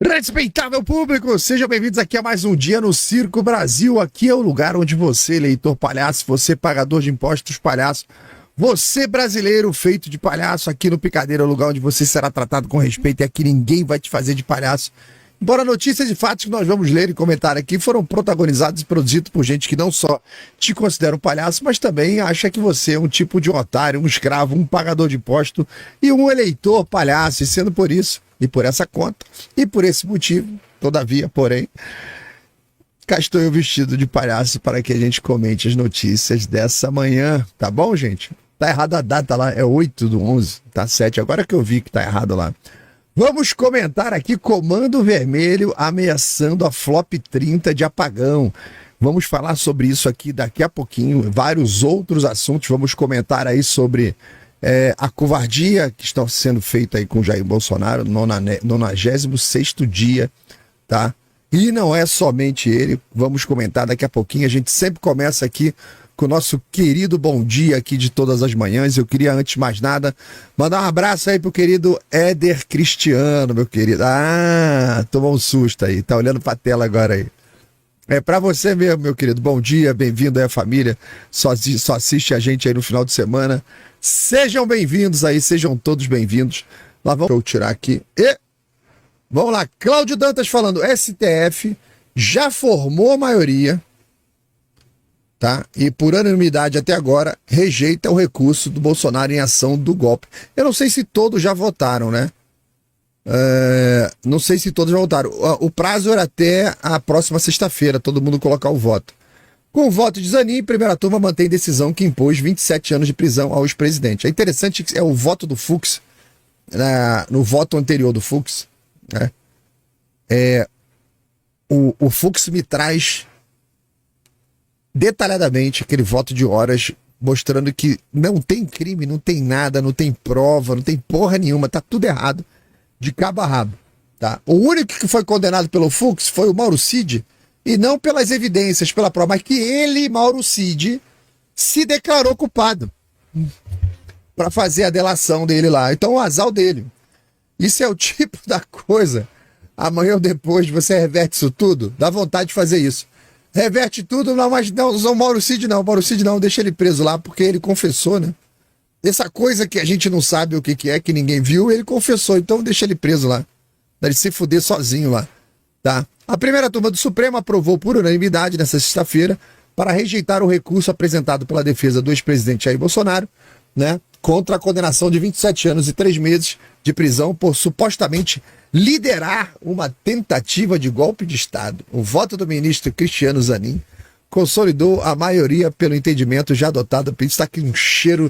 Respeitável público, sejam bem-vindos aqui a mais um dia no Circo Brasil. Aqui é o lugar onde você, eleitor palhaço, você pagador de impostos palhaço, você brasileiro feito de palhaço, aqui no Picadeiro é o lugar onde você será tratado com respeito e aqui ninguém vai te fazer de palhaço. Embora notícias e fatos que nós vamos ler e comentar aqui foram protagonizados e produzidos por gente que não só te considera um palhaço, mas também acha que você é um tipo de otário, um escravo, um pagador de imposto e um eleitor palhaço. E sendo por isso, e por essa conta, e por esse motivo, todavia, porém, cá estou eu vestido de palhaço para que a gente comente as notícias dessa manhã. Tá bom, gente? Tá errada a data lá, é 8/11, tá 7, agora que eu vi que tá errado lá. Vamos comentar aqui Comando Vermelho ameaçando a Flop 30 de apagão. Vamos falar sobre isso aqui daqui a pouquinho, vários outros assuntos. Vamos comentar aí sobre a covardia que está sendo feita aí com Jair Bolsonaro, 96º dia, tá? E não é somente ele, vamos comentar daqui a pouquinho. A gente sempre começa aqui com o nosso querido bom dia aqui de todas as manhãs. Eu queria, antes de mais nada, mandar um abraço aí pro querido Éder Cristiano, meu querido. Ah, tomou um susto aí, tá olhando pra tela agora aí. É pra você mesmo, meu querido. Bom dia, bem-vindo aí à família. Só assiste a gente aí no final de semana. Sejam bem-vindos aí, sejam todos bem-vindos. Lá vamos eu tirar aqui. E vamos lá, Cláudio Dantas falando, STF já formou a maioria, tá? E por unanimidade até agora rejeita o recurso do Bolsonaro em ação do golpe. Eu não sei se todos já votaram, né? Não sei se todos já votaram. O prazo era até a próxima sexta-feira, todo mundo colocar o voto. Com o voto de Zanin, primeira turma mantém decisão que impôs 27 anos de prisão ao ex-presidente. É interessante que é o voto do Fux, no voto anterior do Fux, né? O Fux me traz detalhadamente aquele voto de horas, mostrando que não tem crime, não tem nada, não tem prova, não tem porra nenhuma, tá tudo errado, de cabo a rabo, tá? O único que foi condenado pelo Fux foi o Mauro Cid, e não pelas evidências, pela prova, mas que ele, Mauro Cid, se declarou culpado para fazer a delação dele lá. Então o azar dele. Isso é o tipo da coisa, amanhã ou depois você reverte isso tudo, dá vontade de fazer isso. Reverte tudo, não, mas não, o Mauro Cid não, deixa ele preso lá, porque ele confessou, né? Essa coisa que a gente não sabe o que é, que ninguém viu, ele confessou, então deixa ele preso lá. Dá ele se fuder sozinho lá, tá? A primeira turma do Supremo aprovou por unanimidade nessa sexta-feira para rejeitar o recurso apresentado pela defesa do ex-presidente Jair Bolsonaro, né? Contra a condenação de 27 anos e 3 meses de prisão por supostamente liderar uma tentativa de golpe de Estado. O voto do ministro Cristiano Zanin consolidou a maioria pelo entendimento já adotado. Está aqui um cheiro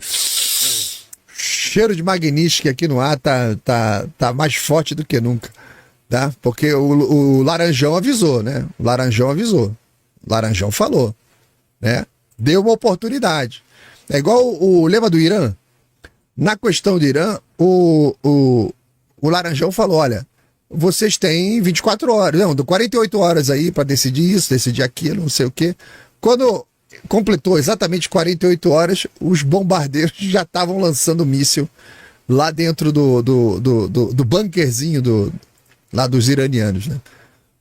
de magnífico aqui no ar, tá mais forte do que nunca, tá? Porque o Laranjão avisou, né? O Laranjão falou, né? Deu uma oportunidade. É igual o lema do Irã. Na questão do Irã, o Laranjão falou, olha, vocês têm 24 horas, não, 48 horas aí para decidir isso, decidir aquilo, não sei o quê. Quando completou exatamente 48 horas, os bombardeiros já estavam lançando míssil lá dentro do bunkerzinho lá dos iranianos, né?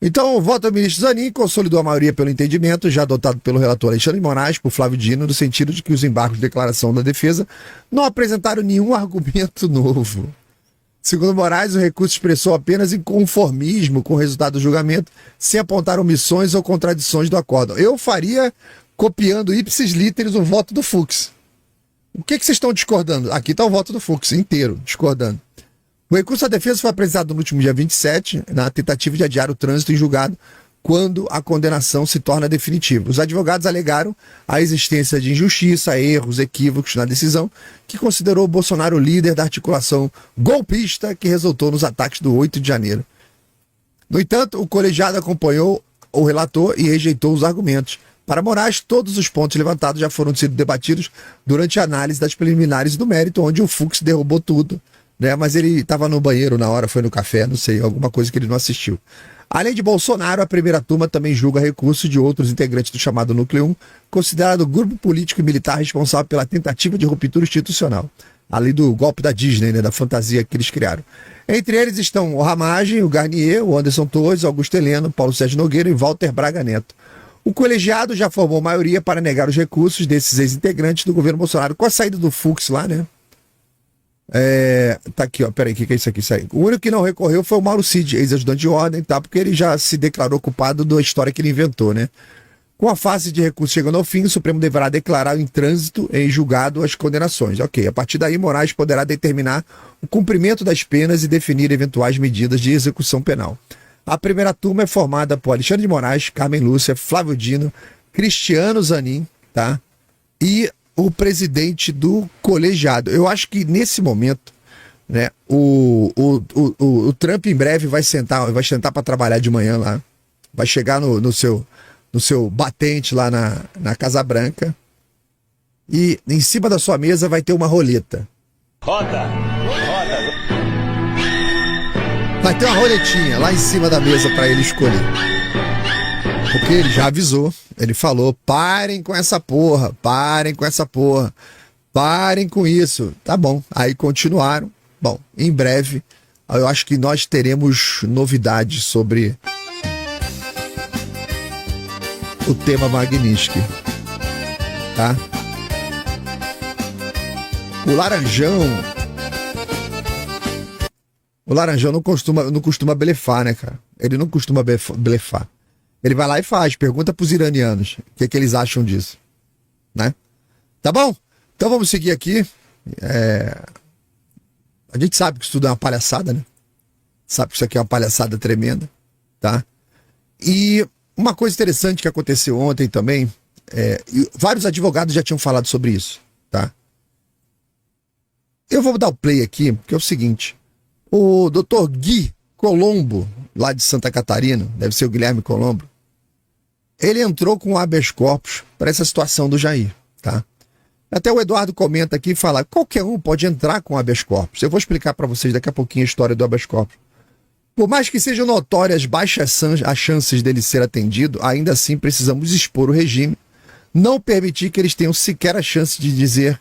Então, o voto do ministro Zanin consolidou a maioria pelo entendimento, já adotado pelo relator Alexandre de Moraes, por Flávio Dino, no sentido de que os embargos de declaração da defesa não apresentaram nenhum argumento novo. Segundo Moraes, o recurso expressou apenas inconformismo com o resultado do julgamento, sem apontar omissões ou contradições do acórdão. Eu faria, copiando ipsis literis, o voto do Fux. O que vocês estão discordando? Aqui está o voto do Fux inteiro, discordando. O recurso à defesa foi apresentado no último dia 27, na tentativa de adiar o trânsito em julgado, quando a condenação se torna definitiva. Os advogados alegaram a existência de injustiça, erros, equívocos na decisão, que considerou o Bolsonaro líder da articulação golpista que resultou nos ataques do 8 de janeiro. No entanto, o colegiado acompanhou o relator e rejeitou os argumentos. Para Moraes, todos os pontos levantados já foram sido debatidos durante a análise das preliminares do mérito, onde o Fux derrubou tudo, né? Mas ele estava no banheiro na hora, foi no café, não sei, alguma coisa que ele não assistiu. Além de Bolsonaro, a primeira turma também julga recurso de outros integrantes do chamado Núcleo 1, considerado grupo político e militar responsável pela tentativa de ruptura institucional. ali do golpe da Disney, né, da fantasia que eles criaram. Entre eles estão o Ramagem, o Garnier, o Anderson Torres, Augusto Heleno, Paulo Sérgio Nogueira e Walter Braga Neto. O colegiado já formou maioria para negar os recursos desses ex-integrantes do governo Bolsonaro. Com a saída do Fux lá, né? Tá aqui, ó. Peraí, o que é isso aqui? O único que não recorreu foi o Mauro Cid, ex-ajudante de ordem, tá? Porque ele já se declarou culpado da história que ele inventou, né? Com a fase de recurso chegando ao fim, o Supremo deverá declarar em trânsito em julgado as condenações. Ok, a partir daí, Moraes poderá determinar o cumprimento das penas e definir eventuais medidas de execução penal. A primeira turma é formada por Alexandre de Moraes, Carmen Lúcia, Flávio Dino, Cristiano Zanin, tá? E o presidente do colegiado. Eu acho que nesse momento, né, o Trump em breve vai sentar para trabalhar de manhã lá, vai chegar no seu batente lá na Casa Branca e em cima da sua mesa vai ter uma roleta. Roda! Vai ter uma roletinha lá em cima da mesa para ele escolher. Porque ele já avisou, ele falou, parem com essa porra, parem com isso. Tá bom, aí continuaram. Bom, em breve, eu acho que nós teremos novidades sobre o tema Magnitsky, tá? O Laranjão não costuma blefar, né, cara? Ele não costuma blefar. Ele vai lá e faz, pergunta pros iranianos o que eles acham disso, né? Tá bom? Então vamos seguir aqui. A gente sabe que isso tudo é uma palhaçada, né? Sabe que isso aqui é uma palhaçada tremenda, tá? E uma coisa interessante que aconteceu ontem também, e vários advogados já tinham falado sobre isso, tá? Eu vou dar o play aqui, porque é o seguinte, o Dr. Gui Colombo, lá de Santa Catarina, deve ser o Guilherme Colombo, ele entrou com o habeas corpus para essa situação do Jair, tá? Até o Eduardo comenta aqui e fala, qualquer um pode entrar com habeas corpus. Eu vou explicar para vocês daqui a pouquinho a história do habeas corpus. Por mais que sejam notórias baixas as chances dele ser atendido, ainda assim precisamos expor o regime, não permitir que eles tenham sequer a chance de dizer,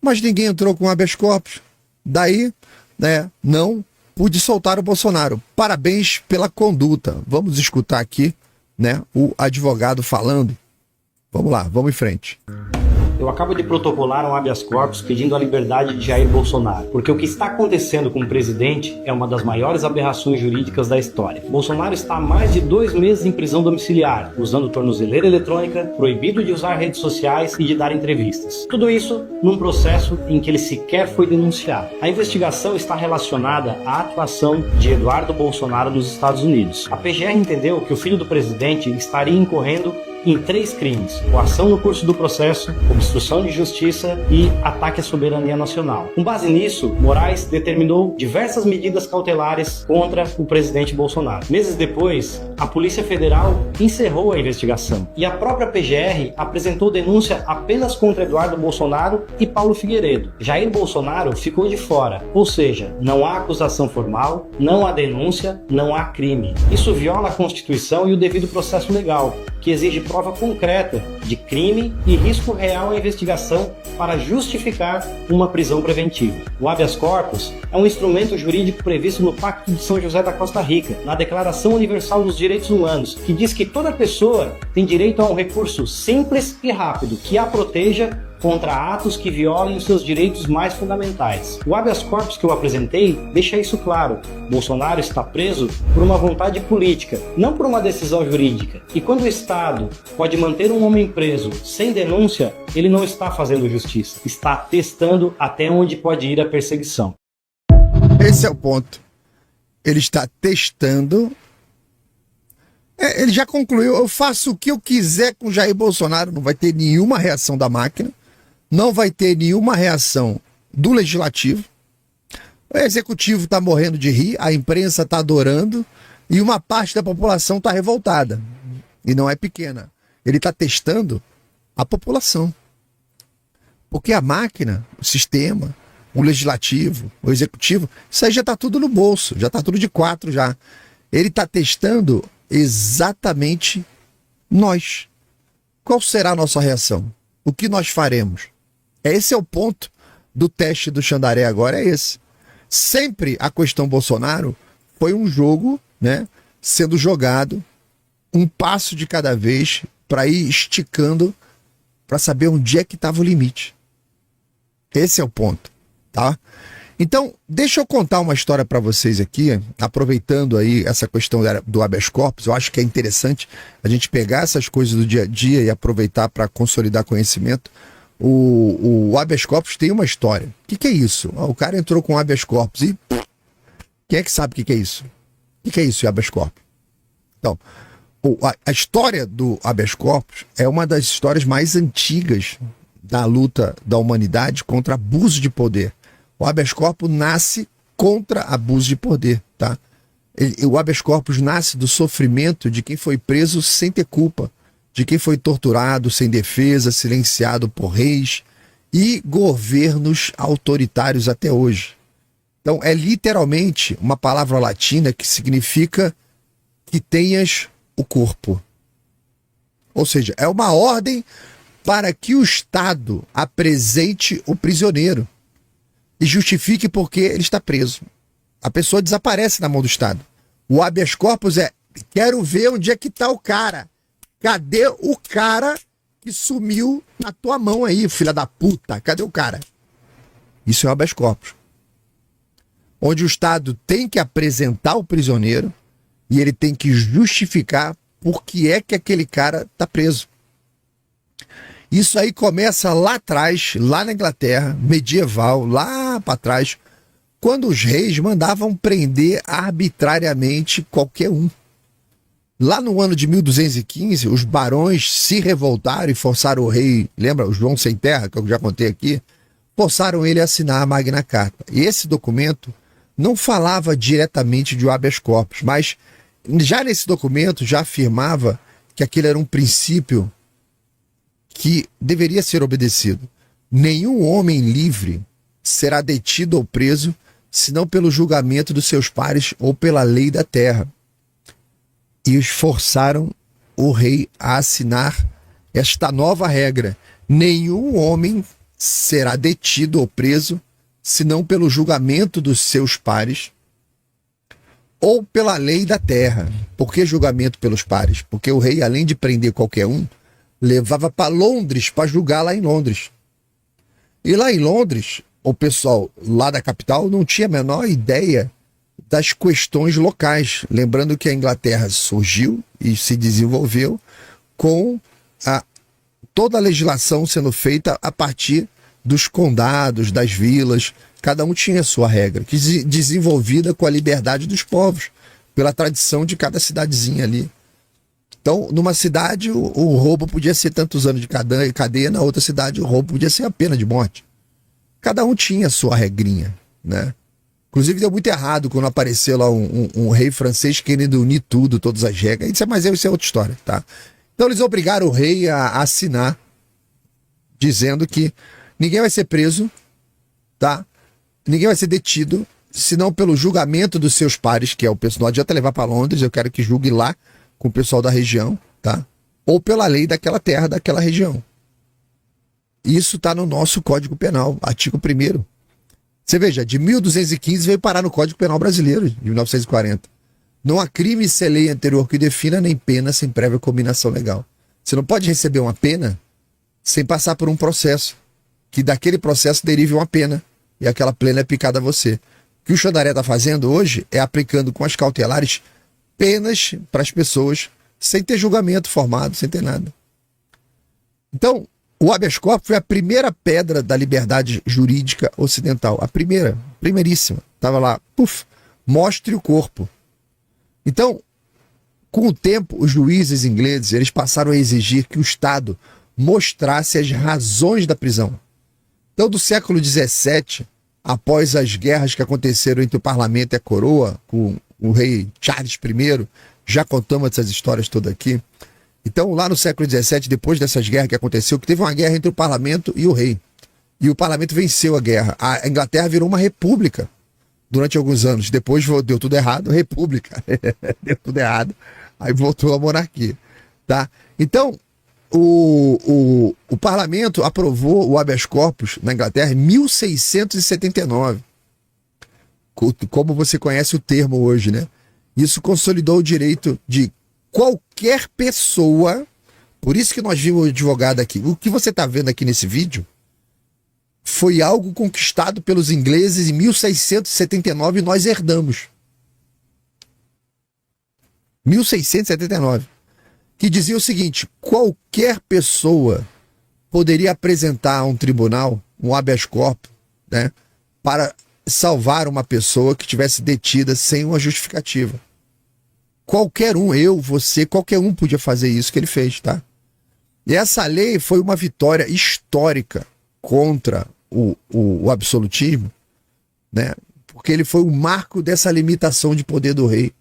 mas ninguém entrou com habeas corpus. Daí, né, não pude soltar o Bolsonaro. Parabéns pela conduta. Vamos escutar aqui, né, o advogado falando. Vamos lá, vamos em frente. Eu acabo de protocolar um habeas corpus pedindo a liberdade de Jair Bolsonaro, porque o que está acontecendo com o presidente é uma das maiores aberrações jurídicas da história. Bolsonaro está há mais de 2 meses em prisão domiciliar, usando tornozeleira eletrônica, proibido de usar redes sociais e de dar entrevistas. Tudo isso num processo em que ele sequer foi denunciado. A investigação está relacionada à atuação de Eduardo Bolsonaro nos Estados Unidos. A PGR entendeu que o filho do presidente estaria incorrendo em 3 crimes: coação no curso do processo, obstrução de justiça e ataque à soberania nacional. Com base nisso, Moraes determinou diversas medidas cautelares contra o presidente Bolsonaro. Meses depois, a Polícia Federal encerrou a investigação e a própria PGR apresentou denúncia apenas contra Eduardo Bolsonaro e Paulo Figueiredo. Jair Bolsonaro ficou de fora, ou seja, não há acusação formal, não há denúncia, não há crime. Isso viola a Constituição e o devido processo legal, que exige prova concreta de crime e risco real à investigação para justificar uma prisão preventiva. O habeas corpus é um instrumento jurídico previsto no Pacto de São José da Costa Rica, na Declaração Universal dos Direitos Humanos, que diz que toda pessoa tem direito a um recurso simples e rápido que a proteja contra atos que violem os seus direitos mais fundamentais. O habeas corpus que eu apresentei deixa isso claro. Bolsonaro está preso por uma vontade política, não por uma decisão jurídica. E quando o Estado pode manter um homem preso sem denúncia, ele não está fazendo justiça. Está testando até onde pode ir a perseguição. Esse é o ponto. Ele está testando. Ele já concluiu, eu faço o que eu quiser com Jair Bolsonaro, não vai ter nenhuma reação da máquina, não vai ter nenhuma reação do legislativo, o executivo está morrendo de rir, a imprensa está adorando e uma parte da população está revoltada, e não é pequena. Ele está testando a população, porque a máquina, o sistema, o legislativo, o executivo, isso aí já está tudo no bolso, já está tudo de 4 já. Ele está testando exatamente nós. Qual será a nossa reação? O que nós faremos? Esse é o ponto do teste do Xandaré agora é esse. Sempre a questão Bolsonaro foi um jogo, né, sendo jogado um passo de cada vez para ir esticando para saber onde é que estava o limite. Esse é o ponto, tá? Então, deixa eu contar uma história para vocês aqui, aproveitando aí essa questão do habeas corpus. Eu acho que é interessante a gente pegar essas coisas do dia a dia e aproveitar para consolidar conhecimento. O habeas corpus tem uma história. O que é isso? O cara entrou com habeas corpus e... quem é que sabe o que é isso? O que é isso, habeas corpus? Então, a história do habeas corpus é uma das histórias mais antigas da luta da humanidade contra abuso de poder. O habeas corpus nasce contra abuso de poder, tá? O habeas corpus nasce do sofrimento de quem foi preso sem ter culpa, de quem foi torturado sem defesa, silenciado por reis e governos autoritários até hoje. Então, é literalmente uma palavra latina que significa que tenhas o corpo. Ou seja, é uma ordem para que o Estado apresente o prisioneiro e justifique porque ele está preso. A pessoa desaparece na mão do Estado. O habeas corpus é: quero ver onde é que está o cara. Cadê o cara que sumiu na tua mão aí, filha da puta? Cadê o cara? Isso é o habeas corpus. Onde o Estado tem que apresentar o prisioneiro e ele tem que justificar por que é que aquele cara está preso. Isso aí começa lá atrás, lá na Inglaterra, medieval, lá para trás, quando os reis mandavam prender arbitrariamente qualquer um. Lá no ano de 1215, os barões se revoltaram e forçaram o rei, lembra, o João Sem Terra, que eu já contei aqui, forçaram ele a assinar a Magna Carta. E esse documento não falava diretamente de habeas corpus, mas já nesse documento já afirmava que aquele era um princípio que deveria ser obedecido. Nenhum homem livre será detido ou preso, senão pelo julgamento dos seus pares ou pela lei da terra. E os forçaram o rei a assinar esta nova regra: nenhum homem será detido ou preso, senão pelo julgamento dos seus pares ou pela lei da terra. Por que julgamento pelos pares? Porque o rei, além de prender qualquer um, levava para Londres para julgar lá em Londres. E lá em Londres, o pessoal lá da capital não tinha a menor ideia das questões locais. Lembrando que a Inglaterra surgiu e se desenvolveu com toda a legislação sendo feita a partir dos condados, das vilas. Cada um tinha a sua regra, desenvolvida com a liberdade dos povos, pela tradição de cada cidadezinha ali. Então, numa cidade, o roubo podia ser tantos anos de cadeia, na outra cidade, o roubo podia ser a pena de morte. Cada um tinha a sua regrinha, né? Inclusive, deu muito errado quando apareceu lá um rei francês querendo unir tudo, todas as regras. Mas isso é outra história, tá? Então, eles obrigaram o rei a assinar, dizendo que ninguém vai ser preso, tá? Ninguém vai ser detido, senão pelo julgamento dos seus pares, que é o pessoal. Não adianta levar para Londres, eu quero que julgue lá com o pessoal da região, tá? Ou pela lei daquela terra, daquela região. Isso está no nosso Código Penal, artigo 1º. Você veja, de 1215 veio parar no Código Penal Brasileiro, de 1940. Não há crime sem lei anterior que defina, nem pena sem prévia combinação legal. Você não pode receber uma pena sem passar por um processo, que daquele processo derive uma pena, e aquela pena é aplicada a você. O que o Xandaré está fazendo hoje é aplicando com as cautelares penas para as pessoas, sem ter julgamento formado, sem ter nada. Então, o habeas corpus foi a primeira pedra da liberdade jurídica ocidental. A primeiríssima. Estava lá, mostre o corpo. Então, com o tempo, os juízes ingleses eles passaram a exigir que o Estado mostrasse as razões da prisão. Então, do século XVII, após as guerras que aconteceram entre o parlamento e a coroa, com o rei Charles I, já contamos essas histórias todas aqui. Então, lá no século XVII, depois dessas guerras que aconteceu, que teve uma guerra entre o parlamento e o rei. E o parlamento venceu a guerra. A Inglaterra virou uma república durante alguns anos. Depois deu tudo errado, república. Deu tudo errado. Aí voltou a monarquia. Tá? Então, o parlamento aprovou o habeas corpus na Inglaterra em 1679. Como você conhece o termo hoje, né? Isso consolidou o direito de qualquer pessoa. Por isso que nós vimos o advogado aqui. O que você está vendo aqui nesse vídeo foi algo conquistado pelos ingleses em 1679 e nós herdamos. 1679. Que dizia o seguinte: qualquer pessoa poderia apresentar a um tribunal um habeas corpus, né, para salvar uma pessoa que estivesse detida sem uma justificativa. Qualquer um, eu, você, qualquer um podia fazer isso que ele fez, tá? E essa lei foi uma vitória histórica contra o absolutismo, né? Porque ele foi o marco dessa limitação de poder do rei.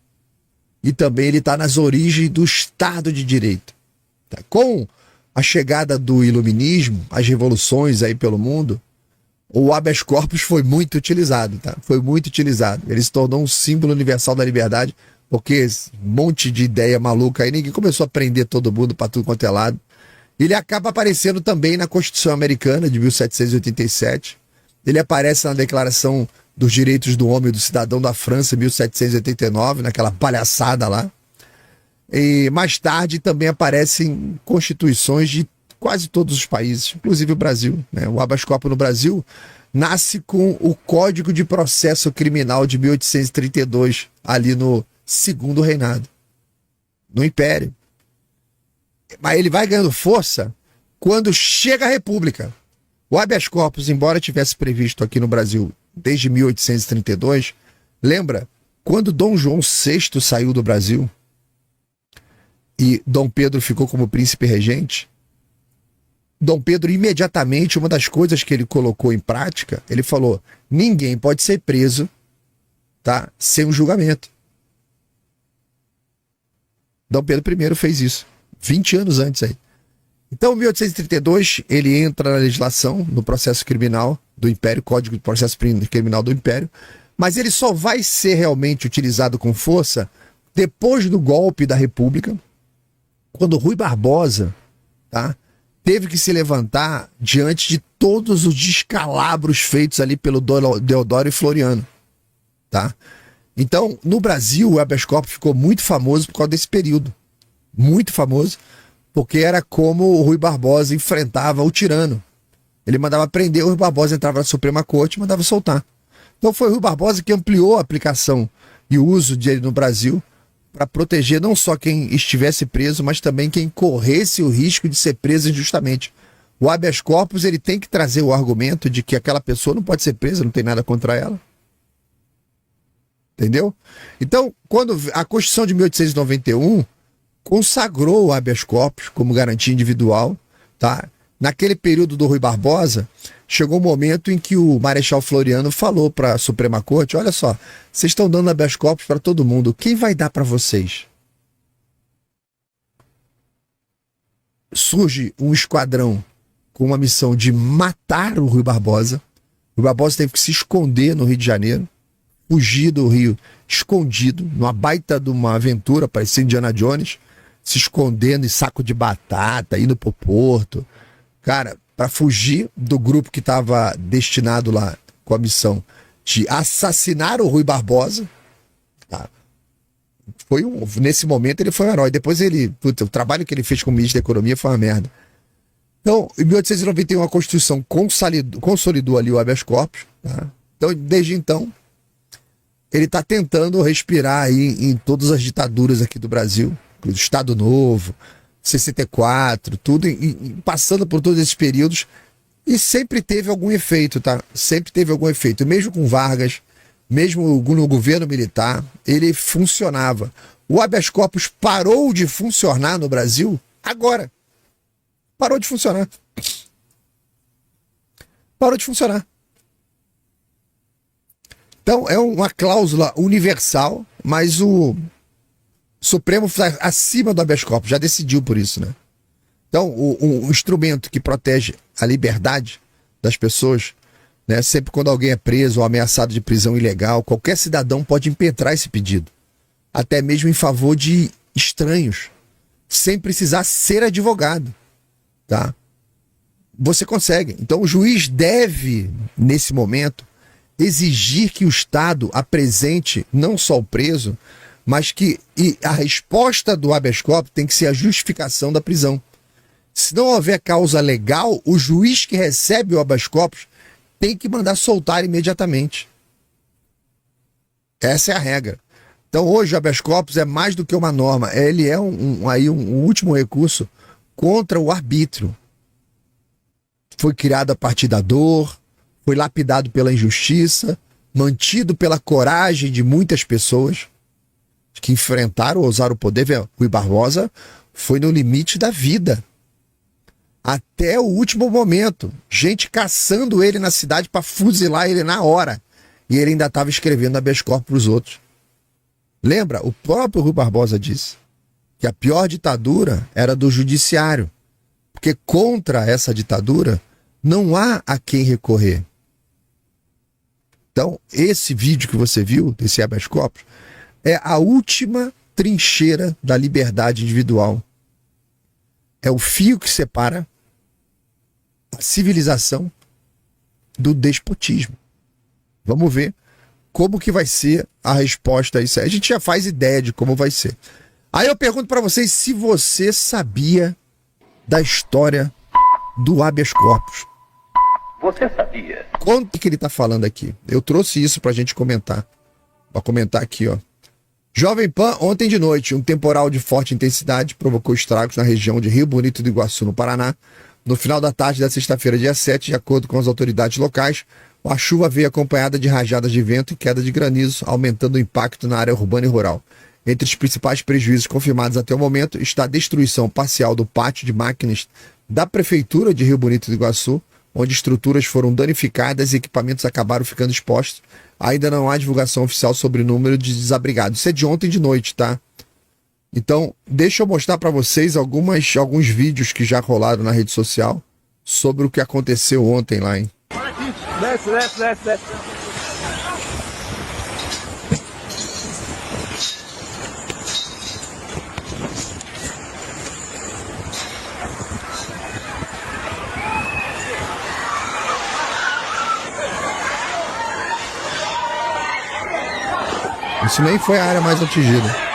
E também ele está nas origens do Estado de Direito. Tá? Com a chegada do iluminismo, as revoluções aí pelo mundo, o habeas corpus foi muito utilizado, tá? Foi muito utilizado. Ele se tornou um símbolo universal da liberdade, porque esse monte de ideia maluca aí, ninguém começou a prender todo mundo para tudo quanto é lado. Ele acaba aparecendo também na Constituição Americana de 1787. Ele aparece na Declaração dos Direitos do Homem e do Cidadão da França, em 1789, naquela palhaçada lá. E mais tarde também aparece em constituições de quase todos os países, inclusive o Brasil, né? O habeas corpus no Brasil nasce com o Código de Processo Criminal de 1832, ali no Segundo Reinado, no Império. Mas ele vai ganhando força quando chega a República. O habeas corpus, embora tivesse previsto aqui no Brasil desde 1832, lembra, quando Dom João VI saiu do Brasil e Dom Pedro ficou como príncipe regente, Dom Pedro imediatamente, uma das coisas que ele colocou em prática, ele falou: ninguém pode ser preso, tá, sem um julgamento. Dom Pedro I fez isso, 20 anos antes aí. Então, em 1832, ele entra na legislação, no processo criminal do Império, Código de Processo Criminal do Império, mas ele só vai ser realmente utilizado com força depois do golpe da República, quando Rui Barbosa, tá, teve que se levantar diante de todos os descalabros feitos ali pelo Deodoro e Floriano, tá? Então, no Brasil, o habeas corpus ficou muito famoso por causa desse período. Muito famoso, porque era como o Rui Barbosa enfrentava o tirano. Ele mandava prender, o Rui Barbosa entrava na Suprema Corte e mandava soltar. Então foi o Rui Barbosa que ampliou a aplicação e o uso dele no Brasil para proteger não só quem estivesse preso, mas também quem corresse o risco de ser preso injustamente. O habeas corpus, ele tem que trazer o argumento de que aquela pessoa não pode ser presa, não tem nada contra ela. Entendeu? Então, quando a Constituição de 1891 consagrou o habeas corpus como garantia individual, tá? Naquele período do Rui Barbosa, chegou um momento em que o Marechal Floriano falou para a Suprema Corte: olha só, vocês estão dando habeas corpus para todo mundo, quem vai dar para vocês? Surge um esquadrão com uma missão de matar o Rui Barbosa. O Rui Barbosa teve que se esconder no Rio de Janeiro, fugir do Rio escondido, numa baita de uma aventura, parecia Indiana Jones, se escondendo em saco de batata, indo pro porto. Cara, para fugir do grupo que estava destinado lá com a missão de assassinar o Rui Barbosa, tá? Nesse momento ele foi um herói. Depois o trabalho que ele fez como ministro da Economia foi uma merda. Então, em 1891 a Constituição consolidou ali o habeas corpus, tá? Então, desde então, ele está tentando respirar aí em todas as ditaduras aqui do Brasil, o Estado Novo, 64, tudo, passando por todos esses períodos, e sempre teve algum efeito, tá? Sempre teve algum efeito. Mesmo com Vargas, mesmo no governo militar, ele funcionava. O habeas corpus parou de funcionar no Brasil agora. Parou de funcionar. Parou de funcionar. Então, é uma cláusula universal, mas o Supremo está acima do habeas corpus, já decidiu por isso, né? Então, o instrumento que protege a liberdade das pessoas, né, sempre quando alguém é preso ou ameaçado de prisão ilegal, qualquer cidadão pode impetrar esse pedido, até mesmo em favor de estranhos, sem precisar ser advogado. tá? Você consegue. Então o juiz deve, nesse momento, exigir que o Estado apresente não só o preso, mas que a resposta do habeas corpus tem que ser a justificação da prisão. Se não houver causa legal, o juiz que recebe o habeas corpus tem que mandar soltar imediatamente. Essa é a regra. Então hoje o habeas corpus é mais do que uma norma, ele é um último recurso contra o arbítrio. Foi criado a partir da dor, foi lapidado pela injustiça, mantido pela coragem de muitas pessoas que enfrentaram, ousaram o poder. Rui Barbosa foi no limite da vida. Até o último momento. Gente caçando ele na cidade para fuzilar ele na hora. E ele ainda estava escrevendo habeas corpus para os outros. Lembra? O próprio Rui Barbosa disse que a pior ditadura era do judiciário. Porque contra essa ditadura não há a quem recorrer. Então, esse vídeo que você viu, desse habeas corpus, é a última trincheira da liberdade individual. É o fio que separa a civilização do despotismo. Vamos ver como que vai ser a resposta a isso. A gente já faz ideia de como vai ser. Aí eu pergunto para vocês se você sabia da história do habeas corpus. Você sabia? Quanto que ele tá falando aqui? Eu trouxe isso pra gente comentar. Vou comentar aqui, ó. Jovem Pan, ontem de noite, um temporal de forte intensidade provocou estragos na região de Rio Bonito do Iguaçu, no Paraná. No final da tarde da sexta-feira, dia 7, de acordo com as autoridades locais, a chuva veio acompanhada de rajadas de vento e queda de granizo, aumentando o impacto na área urbana e rural. Entre os principais prejuízos confirmados até o momento está a destruição parcial do pátio de máquinas da Prefeitura de Rio Bonito do Iguaçu, onde estruturas foram danificadas e equipamentos acabaram ficando expostos. Ainda não há divulgação oficial sobre o número de desabrigados. Isso é de ontem de noite, tá? Então, deixa eu mostrar para vocês alguns vídeos que já rolaram na rede social sobre o que aconteceu ontem lá, hein? Desce, desce, desce, desce. Isso nem foi a área mais atingida.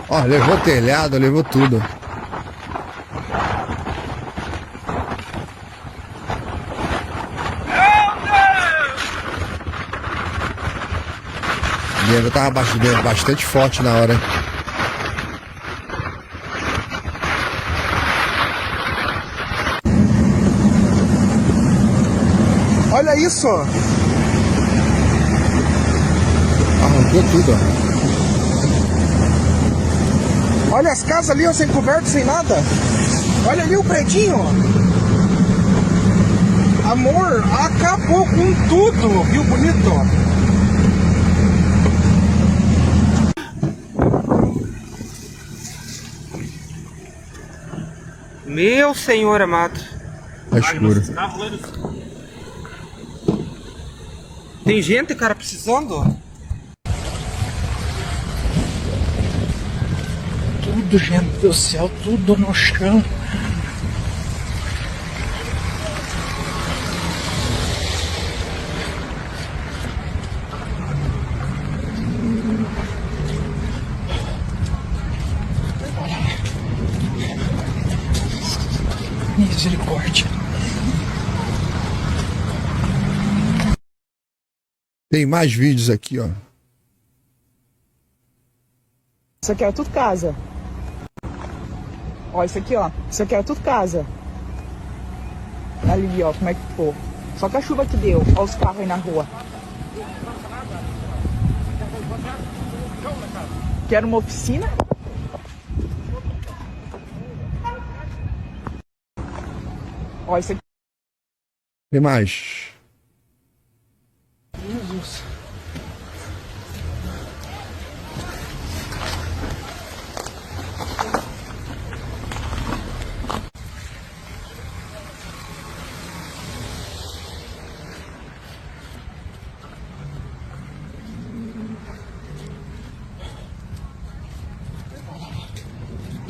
Ó, levou telhado, levou tudo. E ainda tava bastante forte na hora. Olha isso! Arrancou tudo, ó. Olha as casas ali, ó, sem coberto, sem nada. Olha ali o predinho, ó. Amor, acabou com tudo, Rio Bonito. Meu Senhor amado. Tá escuro. Tem gente, cara, precisando? Tudo, gente do céu, tudo no chão. Misericórdia. Tem mais vídeos aqui, ó. Isso aqui era tudo casa. Ó, isso aqui, ó. Isso aqui era tudo casa. Ali, ó, como é que ficou. Só que a chuva que deu. Ó os carros aí na rua. Que era uma oficina. Ó, isso aqui. Tem mais. Jesus.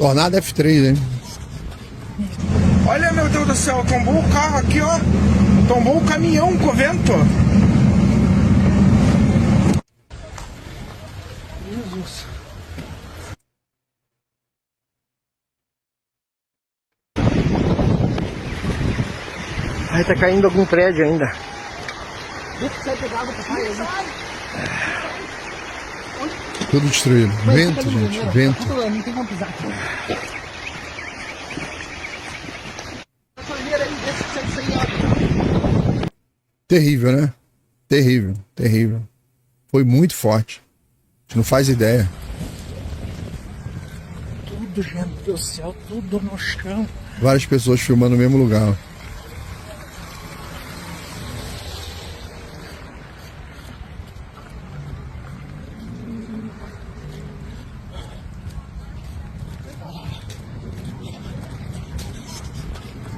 Tornado F3, hein? Olha, meu Deus do céu, tombou o carro aqui, ó. Tombou o caminhão com o vento. Jesus. Ai, tá caindo algum prédio ainda. Tudo destruído. Vento, gente. Vento. Não tem como pisar aqui. Terrível, né? Terrível, terrível. Foi muito forte. A gente não faz ideia. Tudo, gente do céu, tudo no chão. Várias pessoas filmando no mesmo lugar.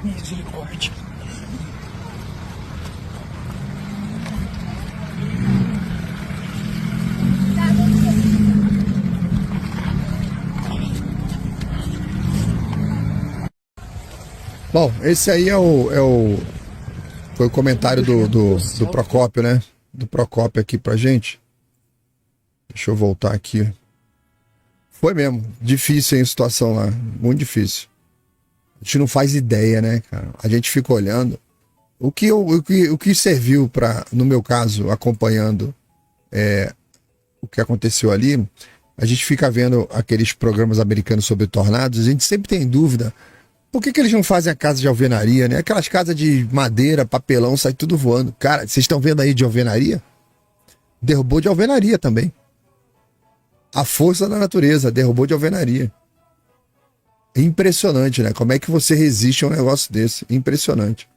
Misericórdia. Bom, esse aí foi o comentário do Procópio, né? Do Procópio aqui pra gente. Deixa eu voltar aqui. Foi mesmo. Difícil, hein, a situação lá. Muito difícil. A gente não faz ideia, né, cara? A gente fica olhando. O que serviu para, no meu caso, acompanhando o que aconteceu ali, a gente fica vendo aqueles programas americanos sobre tornados, a gente sempre tem dúvida. Por que eles não fazem a casa de alvenaria, né? Aquelas casas de madeira, papelão, sai tudo voando. Cara, vocês estão vendo aí de alvenaria? Derrubou de alvenaria também. A força da natureza derrubou de alvenaria. Impressionante, né? Como é que você resiste a um negócio desse? Impressionante.